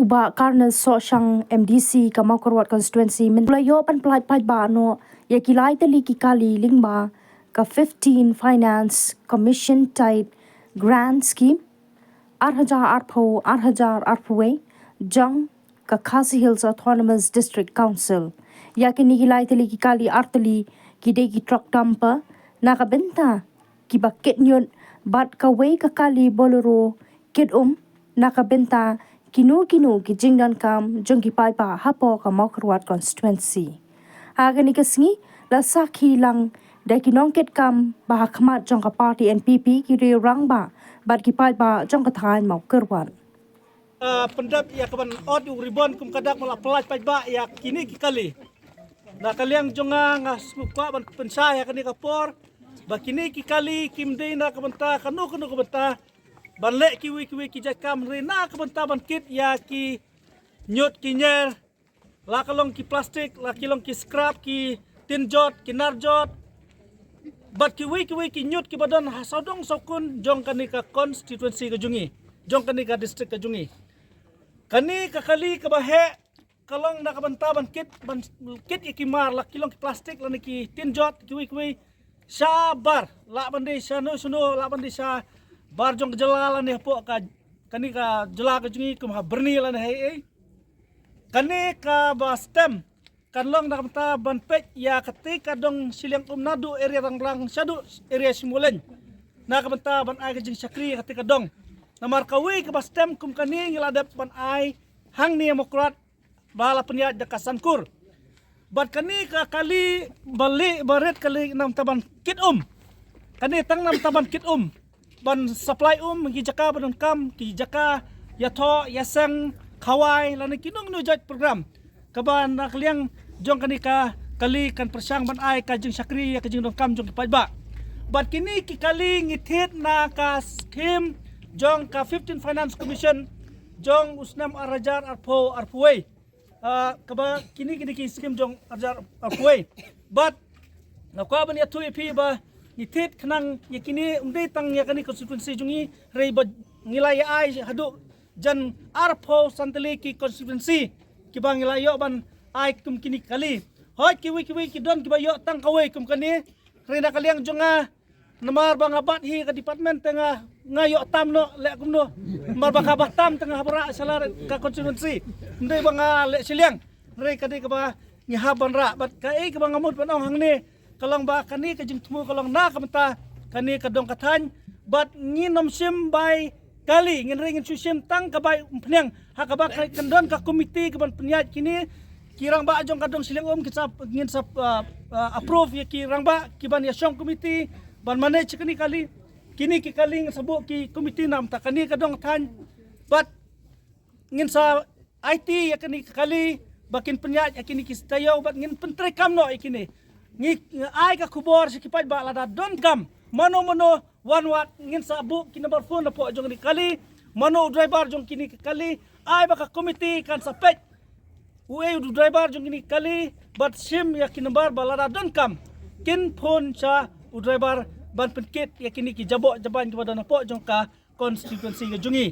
kuba karna so shang MDC ka Maukarwat constituency min playo pan plai pai ba no ya kilai tali ki kali lingba ka 15 finance commission tight grant scheme 8,000 arpwe jang ka Khasi Hills Autonomous District Council ya kini kilai tali ki kali artali ki de ki truck dumper nakabenta ki bakit nyon bat ka wei ka kali bolero kit nakabenta kinu ki jingdan kam jong ki pai pa hapo ka Maukarwat constituency agani kasngi la sakhi lang da ki nongket kam ba khmat jong ka party NPP ki re rang ba bat ki pai pa jong ka thain Maukarwat pendap ya kaban od ribon kum kadak mala pelaj pai ba ya kini ki kali na kaliang jonga nga smukwa ban pensaya kani kapor ba kini ki kali kim de na kabanta kanu kabanta banle kiwi ki jakam rena kabanta ban kit ya ki nyot ki nyer la kalong ki plastik la kilong ki scrap ki tin jot ki narjot bat kiwi ki nyot ki badan hasadong sokun jong kani ka constituency ka jungi jong kani ka district ka jungi kani ka kali ka bahe kalong na kabanta ban kit ikimar la kilong ki plastik la ki tin jot kiwi sabar la bandi sa no suno la bandi sa bar jong jalala ne po ka kani ka jala ka jungi kum ha berni la ne hei kani ka ba stem kanlong na kamta ban pek ya ketika dong siliang nadu area ranglang sadu area simulen na kamta ban ai ka jing sakri ketika dong na markawi ka ba stem kum kani ngiladap ban ai hang ni Maukarwat bala penya jaka sankur bat kani ka kali bali baret kali nam taban kit kani tang nam taban kit ban supply ki jaka ban kam ki jaka yatho yasang khawai lani kinong no jat program kaban nakliang jong kani ka kali kan persang ban ai ka jing sakri ka jing dong kam jong ki ba bat kini ki kali ngithet na ka scheme jong ka 15 finance commission jong usnam arajar arpoi kaba kini ki scheme jong arajar arpoi but nakwa ban yathu ipi ba itit kanang yakini tang yakani constituency jungi rei ba ngilai ai hadu jan arpo santali ki constituency ki bang ngilai yo ban ai kum kini kali hoi kiwi ki don ki ba yo tang kawai kum kani rei na kaliang junga namar bang abat hi ka department tengah ngayo tam no le kum no mar ba ka tam tengah bara salar ka constituency ndai bang le siliang rei kadi ka ba nyahaban ra bat ka ka bang ngamut ban hang ni kalong ba kani ka jing tumu kalong na kamta kani ka dong kathan bat nginom sim bay kali ngin ring susim tang ka bay pnyang ha ka ba kandon ka komite ka ban penyat kini kirang ba jong kadong siling kita ngin sa approve ya kirang ba kiban ya syong komite ban manage kini ki kali sabu ki komite nam ta kani ka dong than bat ngin sa IT ya kali bakin penyat ya kini ki tayo bat ngin pentre kam no ikini ngi ai ka kubor si kipat ba lada don kam mano one wat ngin sabu ki number phone na po jong ni kali mano driver jong kini kali ai ba ka committee kan sa pet ue driver jong kini kali bat sim ya ki number ba lada don kam kin phone sa driver ban penkit ya kini ki jabo jaban kepada na po jong ka constituency ga jungi